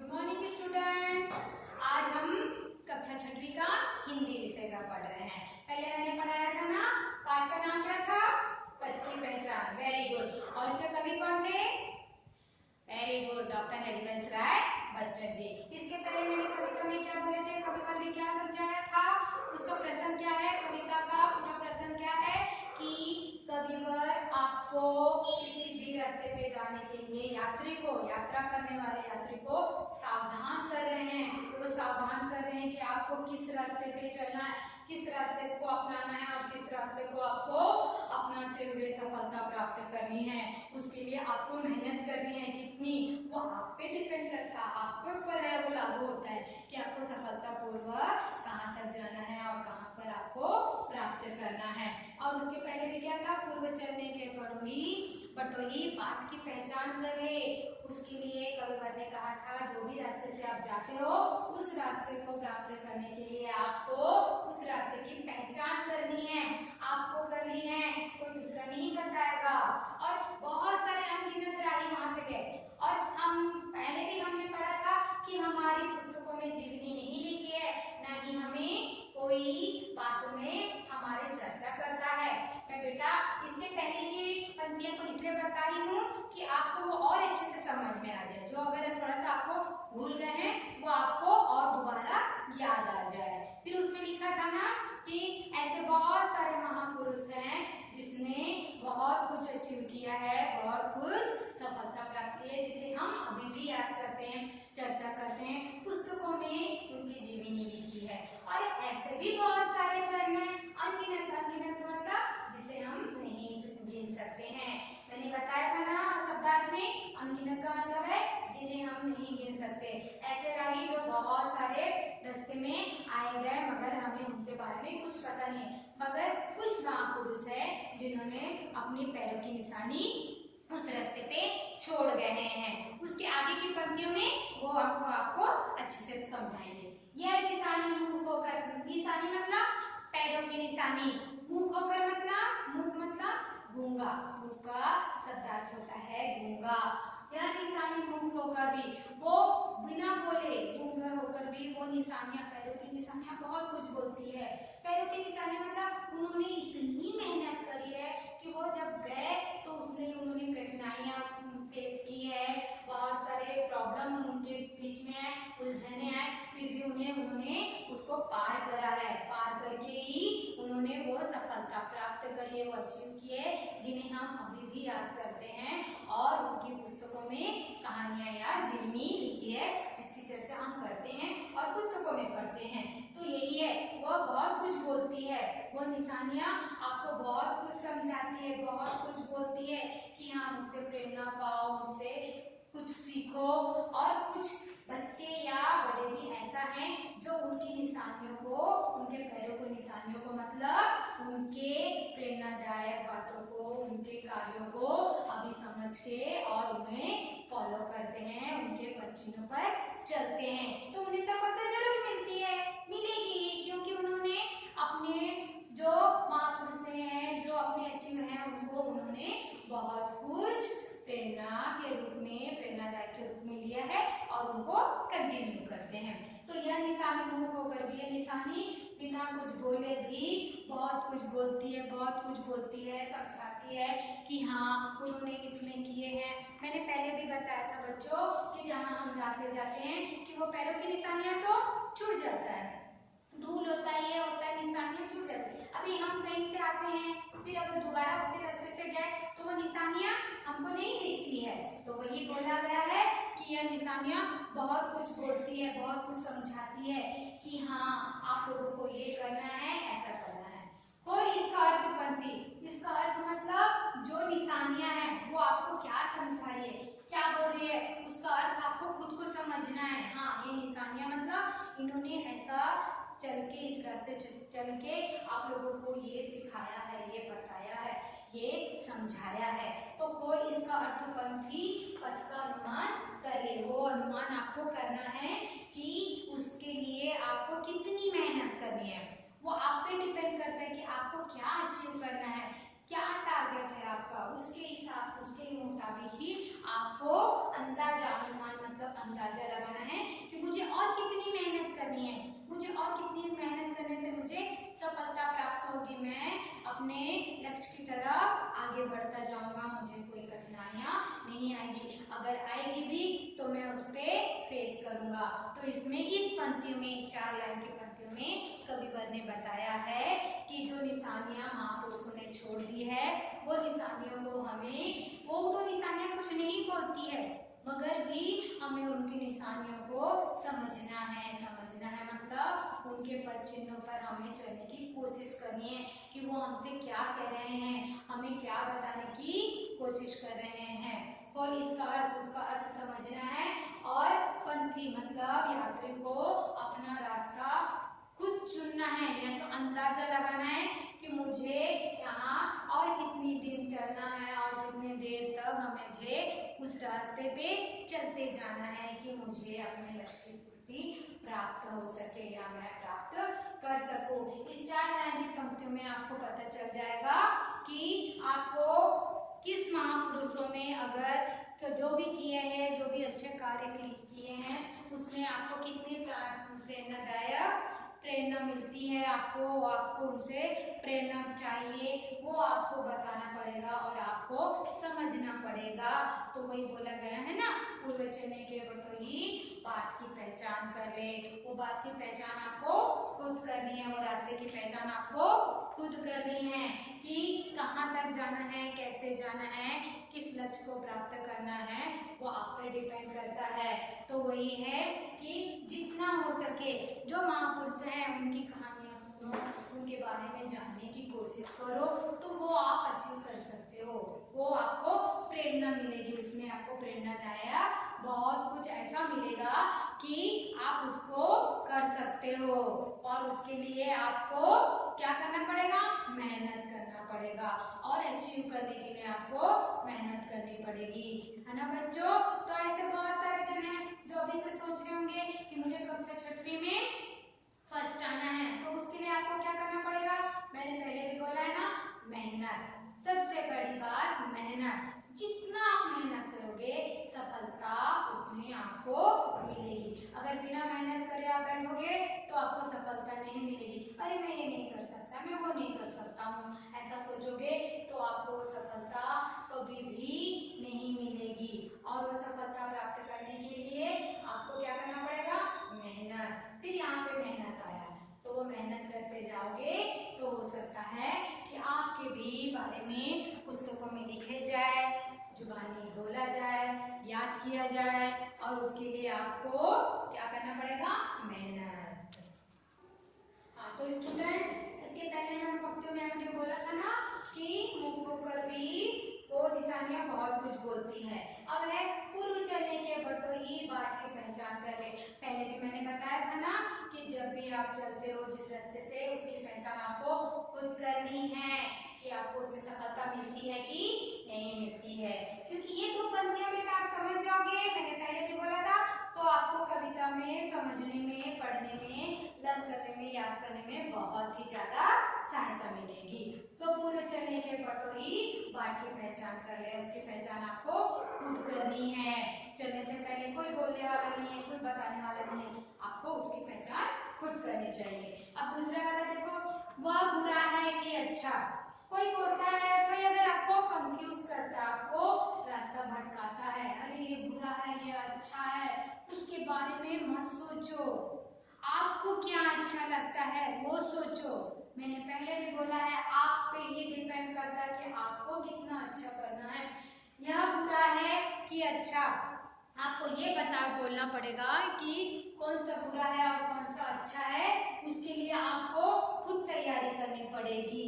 Good morning students. आज हम कक्षा छठवीं का हिंदी विषय का पढ़ रहे हैं। पहले मैंने पढ़ाया था ना, पाठ का नाम क्या था? पद की पहचान। Very good. और इसके कवि कौन थे? Very good, doctor Harivansh Rai Bachchan ji. इसके पहले मैंने कविता में क्या बोले थे, कविवर ने क्या समझाया था, उसका प्रश्न क्या है, कविता का पूरा प्रश्न क्या है कि कविवर आपको किसी भी रास्ते पे जाने के लिए यात्री को, यात्रा करने वाले यात्री को सावधान कर रहे हैं। वो सावधान कर रहे हैं कि आपको किस रास्ते पे चलना है, किस रास्ते को अपनाना है और किस रास्ते को आपको अपनाते हुए सफलता प्राप्त करनी है। उसके लिए आपको मेहनत करनी है। कितनी, वो आप पे डिपेंड करता है, आपके ऊपर है, वो लागू होता है कि आपको सफलता पूर्वक कहाँ तक जाना है और कहाँ पर आपको प्राप्त करना है। और उसके पहले भी क्या था, पूर्व चलने के बटोही बात की पहचान करे। उसके लिए कविवर ने कहा था, जो भी रास्ते से आप जाते हो उस रास्ते को प्राप्त करने के लिए आपको उस रास्ते की पहचान करनी है, आपको करनी है, कोई दूसरा नहीं बताएगा। और बहुत सारे अनगिनत राही वहां से गए। और हम पहले भी हमने पढ़ा था कि हमारी पुस्तकों में जीवनी नहीं लिखी है, ना ही हमें कोई बातों में हमारे चर्चा करता है। मैं बेटा इससे पहले की पंक्तियों को इसलिए बता रही हूँ कि आपको वो और अच्छे से समझ में आ जाए। जो अगर थोड़ा सा आपको भूल गए हैं वो आपको और दोबारा याद आ जाए। फिर उसमें लिखा था ना कि ऐसे बहुत सारे महापुरुष हैं जिसने बहुत कुछ अचीव किया है, बहुत कुछ सफलता प्राप्त की है, जिसे हम अभी भी याद करते हैं, चर्चा करते हैं। पुस्तकों में उनकी जीवनी लिखी है। और ऐसे भी बहुत सारे जन हैं, अनगिनत मतलब जिसे हम नहीं गिन सकते हैं। मैंने बताया था ना शब्दार्थ में, अनगिनत का मतलब है जिन्हें हम नहीं गिन सकते। ऐसे राही जो बहुत सारे रास्ते में आए गए मगर हमें उनके बारे में कुछ पता नहीं, मगर कुछ महापुरुष है जिन्होंने अपने पैरों की निशानी उस रास्ते पे छोड़ गए हैं। उसके आगे की पंक्तियों में वो आपको अच्छे से समझाएंगे। यह निशानी मुख होकर, निशानी मतलब पैरों की निशानी, मुख होकर मतलब, मुख मतलब गूंगा, मुख का शब्दार्थ होता है गूंगा। यह निशानी मुख होकर भी, वो बिना बोले गूंगा होकर भी वो निशानियां, पैरों की निशानियां बहुत कुछ बोलती है। पैरों की निशानियां मतलब उन्होंने इतनी मेहनत करी है कि वो जब गए तो उसने उन्होंने कठिनाइयां फेस की है, बहुत सारे प्रॉब्लम उनके बीच में है, उलझने आए, फिर भी उन्होंने उसको पार करा है। पार करके ही उन्होंने वो सफलता प्राप्त करी है, वो अचीव किए, जिन्हें हम अभी भी याद करते हैं और उनकी पुस्तकों में कहानियां या जीवनी लिखी है जिसकी चर्चा हम करते हैं और पुस्तकों में पढ़ते हैं। तो यही है, वो बहुत कुछ बोलती है, वो निशानियां आपको बहुत कुछ समझाती है, बहुत कुछ बोलती है कि हाँ मुझसे प्रेरणा पाओ, मुझसे कुछ सीखो। और कुछ बच्चे या बड़े भी ऐसा हैं जो उनकी निशानियों को, उनके पैरों को निशानियों को मतलब उनके प्रेरणादायक बातों को, उनके कार्यों को अभी समझ के और उन्हें फॉलो करते हैं, उनके पदचिन्हों पर चलते हैं। तो उन्हें सफलता जरूर मिलती है, मिलेगी ही, क्योंकि उन्होंने अपने जो महापुरुष हैं, जो अपने अचीव हैं, उनको उन्होंने बहुत कुछ प्रेरणा के रूप में, प्रेरणादायक के रूप में लिया है और उनको कंटिन्यू करते हैं। तो यह निशानी मुख होकर भी, यह निशानी बिना कुछ बोले भी बहुत कुछ बोलती है, बहुत कुछ बोलती है, समझाती है कि हाँ उन्होंने इतने किए हैं। मैंने पहले भी बताया था बच्चों कि जहाँ हम जाते जाते हैं कि वो पैरों की निशानियां तो छूट जाता है, धूल होता है, ये होता है, निशानियां छूट जाती है। अभी हम कहीं से आते हैं, फिर अगर दोबारा उसी रास्ते से गए तो वो निशानियां हमको नहीं दिखती है। तो वही बोला गया है कि यह निशानियां बहुत कुछ बोलती है, बहुत कुछ समझाती है कि हाँ आप लोगों को ये करना है, ऐसा करना है। और इसका अर्थ पंक्ति, इसका अर्थ मतलब जो निशानियां हैं वो आपको क्या समझा रही है, क्या बोल रही है, उसका अर्थ आपको खुद को समझना है। हाँ ये निशानियां मतलब इन्होंने ऐसा चल के, इस रास्ते चल के आप लोगों को ये सिखाया है, ये बताया है, ये समझाया है। तो कोई इसका अर्थपंथी पद का अनुमान करे, वो अनुमान आपको करना है कि उसके लिए आपको कितनी मेहनत करनी है। वो आप पे डिपेंड करता है कि आपको क्या अचीव करना है, क्या टारगेट है आपका, उसके हिसाब, उसके मुताबिक ही आपको अंदाजा, अनुमान मतलब अंदाजा लगाना है अपने लक्ष्य की तरफ आगे बढ़ता जाऊंगा, मुझे कोई कठिनाइयां नहीं आएगी, अगर आएगी भी तो मैं उस पर फेस करूंगा। तो इसमें इस पंक्तियों में 4 लाइन की पंक्तियों में कविवर ने बताया है कि जो निशानियां महापुरुषों ने छोड़ दी है वो निशानियों को हमें, वो तो निशानियां कुछ नहीं बोलती है मगर भी हमें उनकी निशानियों को समझना है मतलब उनके पद चिन्हों पर हमें चलने की कोशिश करनी है कि वो हमसे क्या कह रहे हैं, हमें क्या बताने की कोशिश कर रहे हैं, और इसका अर्थ उसका अर्थ समझना है। और पंथी मतलब यात्री को अपना रास्ता खुद चुनना है, या तो अंदाजा लगाना है कि मुझे यहाँ और कितनी दिन चलना है और कितने देर तक मुझे उस रास्ते पे चलते जाना है कि मुझे अपने लक्ष्य की पूर्ति प्राप्त हो सके या मैं प्राप्त कर सकूं। इस 4 लाइन की पंक्तियों में आपको पता चल जाएगा कि आपको किस महापुरुषों में अगर तो जो भी किए हैं, जो भी अच्छे कार्य किए हैं उसमें आपको कितनी प्रेरणादायक प्रेरणा मिलती है, आपको उनसे प्रेरणा चाहिए वो आपको बताना पड़ेगा और आपको समझना पड़ेगा। तो वही बोला गया है ना, पूर्व चलने के बटोही बात की पहचान कर ले, वो बात की पहचान आपको खुद करनी है, वो रास्ते की पहचान आपको खुद करनी है कि कहाँ तक जाना है, कैसे जाना है, किस लक्ष्य को प्राप्त करना है, वो आप पे डिपेंड करता है। तो वही है कि जितना हो सके जो महापुरुष हैं उनकी कहानियां सुनो, उनके बारे में जानने की कोशिश करो, तो वो आप अचीव कर सकते हो, वो आपको प्रेरणा मिलेगी, उसमें आपको प्रेरणादायक बहुत कुछ ऐसा मिलेगा कि आप उसको कर सकते हो। और उसके लिए आपको क्या करना पड़ेगा, मेहनत करना पड़ेगा, और अचीव करने के लिए आपको मेहनत करनी पड़ेगी, है ना बच्चों। तो ऐसे बहुत सारे जन हैं जो अभी से सोच रहे होंगे कि मुझे कक्षा 6वीं में फर्स्ट आना है, तो उसके लिए आपको क्या करना पड़ेगा, मैंने पहले भी बोला है ना, मेहनत, सबसे बड़ी बात मेहनत, जितना आप मेहनत करोगे सफलता उतनी आपको मिलेगी। अगर बिना मेहनत करे आप बैठोगे तो आपको सफलता नहीं मिलेगी, अरे मैं ये नहीं कर सकता, मैं वो नहीं कर सकता हूँ, ऐसा सोचोगे तो आपको वो सफलता कभी भी नहीं मिलेगी। और वो सफलता प्राप्त करने के लिए आपको क्या करना पड़ेगा, मेहनत। फिर यहाँ पे मेहनत आया तो वो मेहनत करते जाओगे तो हो सकता है कि आपके भी बारे में पुस्तकों में लिखे जाए, जुबानी बोला जाए, याद किया जाए, और उसके लिए आपको क्या करना पड़ेगा, मेहनत। हाँ तो स्टूडेंट, इसके पहले मैं पंक्तियों में हमने बोला था ना कि मुख होकर भी वो निशानियां बहुत कुछ बोलती है। अब है पूर्व चलने के बटोही बाट की पहचान कर ले। पहले भी मैंने बताया था ना कि जब भी आप चलते हो जिस रास्ते से, उसकी पहचान आपको खुद करनी है कि आपको उसमें सफलता मिलती है कि नहीं मिलती है, क्योंकि ये 2 पंक्तियां बेटा आप समझ जाओगे, मैंने पहले भी बोला था, तो आपको कविता में समझने में, पढ़ने में, लर्न करने में, याद करने में बहुत ही ज्यादा सहायता मिलेगी। तो पूर्व चलने के बटोही बाट की पहचान कर ले, उसकी पहचान आपको खुद करनी है, चलने से पहले कोई बोलने वाला नहीं है, कोई बताने वाला नहीं है, आपको उसकी पहचान खुद करनी चाहिए। अब दूसरा वाला देखो, वह बुरा है कि अच्छा, कोई बोलता है, कोई अगर आपको कंफ्यूज करता है, आपको रास्ता भटकाता है, अरे ये बुरा है ये अच्छा है, उसके बारे में मत सोचो, आपको क्या अच्छा लगता है वो सोचो। मैंने पहले भी बोला है आप पे ही डिपेंड करता है कि आपको कितना अच्छा करना है। यह बुरा है कि अच्छा, आपको ये बोलना पड़ेगा कि कौन सा बुरा है और कौन सा अच्छा है, उसके लिए आपको खुद तैयारी करनी पड़ेगी।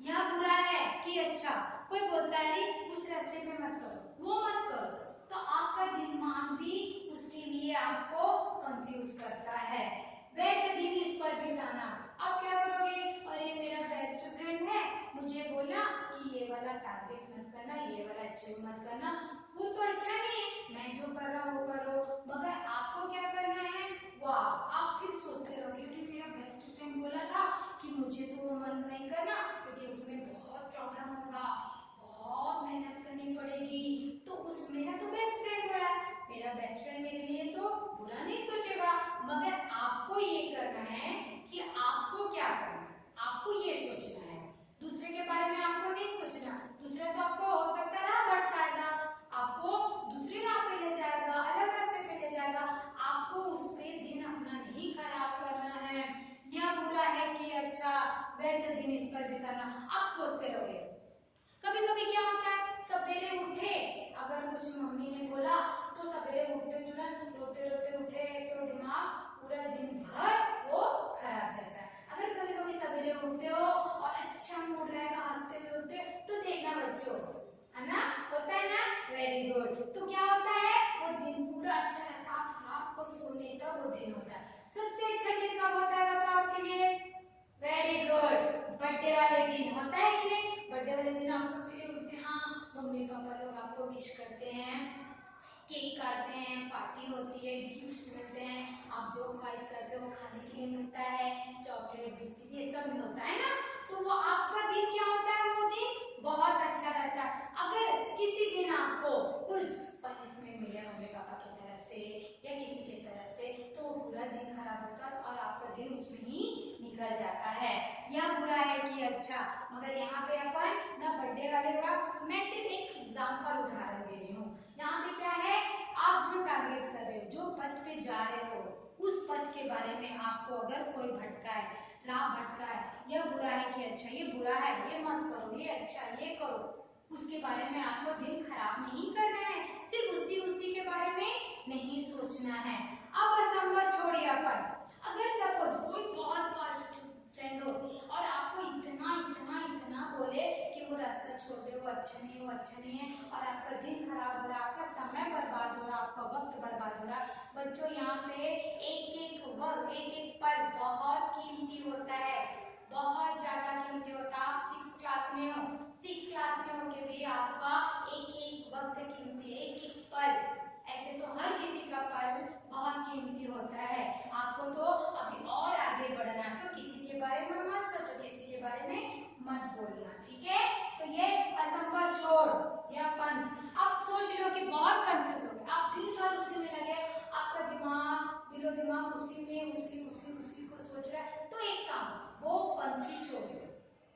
यह बुरा है कि अच्छा, कोई बोलता है उस रास्ते पे मत करो, वो मत करो, तो आपका दिमाग भी उसके लिए आपको कंफ्यूज करता है। व्यर्थ दिन इस पर बिताना, अब क्या करोगे, अरे मेरा बेस्ट फ्रेंड है, मुझे बोला कि ये वाला टारगेट मत करना, ये वाला अचीव मत करना, वो तो अच्छा नहीं है, मैं जो कर रहा हूँ वो करो, मगर आपको क्या करना है, वाह, आप फिर सोचते रहोगे कि मेरा बेस्ट फ्रेंड बोला था कि मुझे तो वो मन नहीं करना क्योंकि उसमें बहुत प्रॉब्लम होगा, बहुत मेहनत करनी पड़ेगी, तो उस मेरा तो बेस्ट फ्रेंड बोला, मेरा बेस्ट फ्रेंड मेरे लिए तो बुरा नहीं सोचेगा, मगर आपको ये करना है कि आपको क्या करना है, आपको ये सोचना है, दूसरे के बारे मम्मी पापा लोग आपको विश करते हैं, केक काटते हैं, पार्टी होती है, गिफ्ट्स मिलते हैं, आप जो ख्वाहिश करते हो वो खाने के लिए मिलता है, चॉकलेट बिस्किट ये सब भी होता है ना। तो वो आपका दिन क्या होता है, वो दिन बहुत अच्छा रहता है। अगर किसी दिन आपको कुछ पनिशमेंट मिले मम्मी पापा की तरफ से या किसी की तरफ से, तो वो पूरा दिन खराब होता है और आपका दिन उसमें ही निकल जाता है। या बुरा है कि अच्छा, मगर यहाँ पे अपन ना बर्थडे वाले का मैं सिर्फ एक एग्जाम्पल उदाहरण दे रही हूँ। यहाँ पे क्या है, आप जो टारगेट कर रहे हो, जो पथ पे जा रहे हो, उस पथ के बारे में आपको अगर कोई भटकाए, राह भटकाए, यह बुरा है कि अच्छा ये बुरा है, ये मत करो, ये अच्छा ये करो, उसके बारे में आपको दिन खराब नहीं करना है, सिर्फ उसी के बारे में नहीं सोचना है। अब असंभव छोड़िए अपन, अगर सपोज कोई बहुत बेस्ट फ्रेंड हो और आपको इतना इतना इतना बोले कि वो रास्ता छोड़ दे, वो अच्छा नहीं, वो अच्छा नहीं है, और आपका दिन खराब हो रहा, आपका समय बर्बाद हो रहा, आपका वक्त बर्बाद हो रहा। बच्चों यहाँ पे एक एक वक्त, एक एक पल बहुत कीमती होता है, बहुत ज्यादा कीमती होता है। आप 6th क्लास में हो, 6th क्लास में होके भी आपका एक एक वक्त कीमती है, एक एक पल। ऐसे तो हर किसी का पल बहुत कीमती होता है। आपको तो अभी और आगे बढ़ना है, तो किसी के बारे में मत सोचो, किसी के बारे में मत बोलना, ठीक है। तो ये असंभव छोड़ या पंथ। आप सोच लो कि बहुत कंफ्यूज हो गए, आप दिन भर उसी में लगे, आपका दिमाग दिलो दिमाग उसी में उसी को सोच रहा है, तो एक काम, वो पंथ ही छोड़ दो।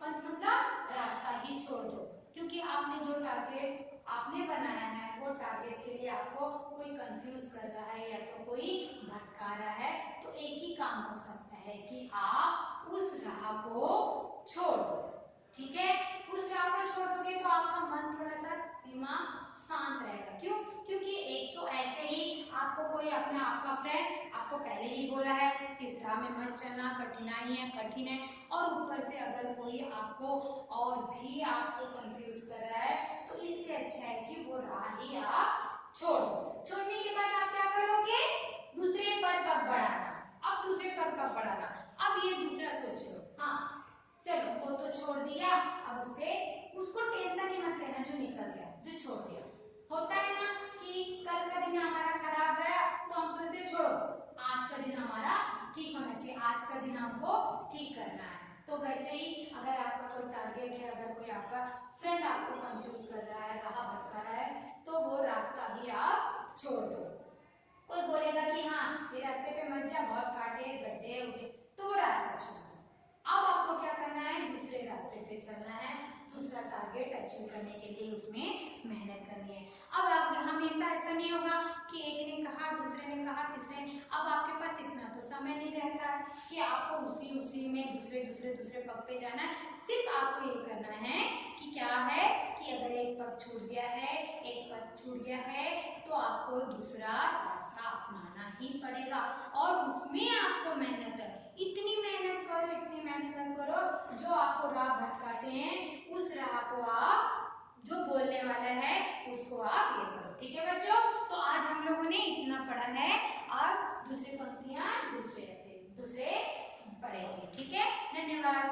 पंथ मतलब रास्ता ही छोड़ दो, क्योंकि आपने जो टारगेट आपने बनाया है वो टारगेट के लिए आपको कोई कंफ्यूज कर रहा है या तो कोई भटका रहा है, तो एक ही काम हो सकता है कि आप उस राह को छोड़ दो, ठीक है। उस राह को छोड़ दोगे तो आपका मन थोड़ा सा दिमाग शांत रहेगा। क्यों? क्योंकि एक तो ऐसे ही आपको कोई अपने आपका फ्रेंड आपको पहले ही बोला है कि इस राह में मत चलना, कठिनाई है, कठिन है, और ऊपर से अगर कोई आपको और भी आपको कंफ्यूज कर रहा है, तो इससे अच्छा है कि वो राह ही आप छोड़ दो। छोड़ने के बाद आप क्या करोगे, दूसरे पद पर बढ़ाना। अब दूसरे पद पर बढ़ाना, अब ये दूसरा सोच लो, हाँ चलो वो तो छोड़ दिया, अब उसको टेंशन ही मत लेना जो निकल गया, जो छोड़ दिया। होता है ना कि कल का दिन हमारा खराब गया तो हम सोचते छोड़ो, आज का दिन हमारा ठीक होना चाहिए, आज का दिन हमको ठीक करना है। तो वैसे ही अगर आपका कोई टारगेट है, अगर कोई आपका फ्रेंड आपको कंफ्यूज कर रहा है, राह भटका रहा है, तो वो रास्ता ही आप छोड़ दो। कोई बोलेगा कि हाँ ये रास्ते पे मत जा, बहुत कांटे गड्ढे होंगे, तो वो रास्ता छोड़ दो। अब आपको क्या करना है, दूसरे रास्ते पे चलना है, दूसरा टारगेट अचीव करने के लिए उसमें मेहनत करनी है। अब आप हमेशा ऐसा नहीं होगा कि एक ने कहा, दूसरे ने कहा, तीसरे ने, अब आपके पास इतना तो समय नहीं रहता है कि आपको उसी में दूसरे पग पे जाना है। सिर्फ आपको ये करना है कि क्या है कि अगर एक पग छूट गया है, एक पग छूट गया है, तो आपको दूसरा रास्ता अपनाना ही पड़ेगा, और उसमें आपको मेहनत है, इतनी मेहनत करो जो आपको राह भटकाते हैं, उस राह को आप, जो बोलने वाला है उसको आप ये करो, ठीक है बच्चों। तो आज हम लोगों ने इतना पढ़ा है, और दूसरी पंक्तियां दूसरे पढ़ेंगे, ठीक है। धन्यवाद।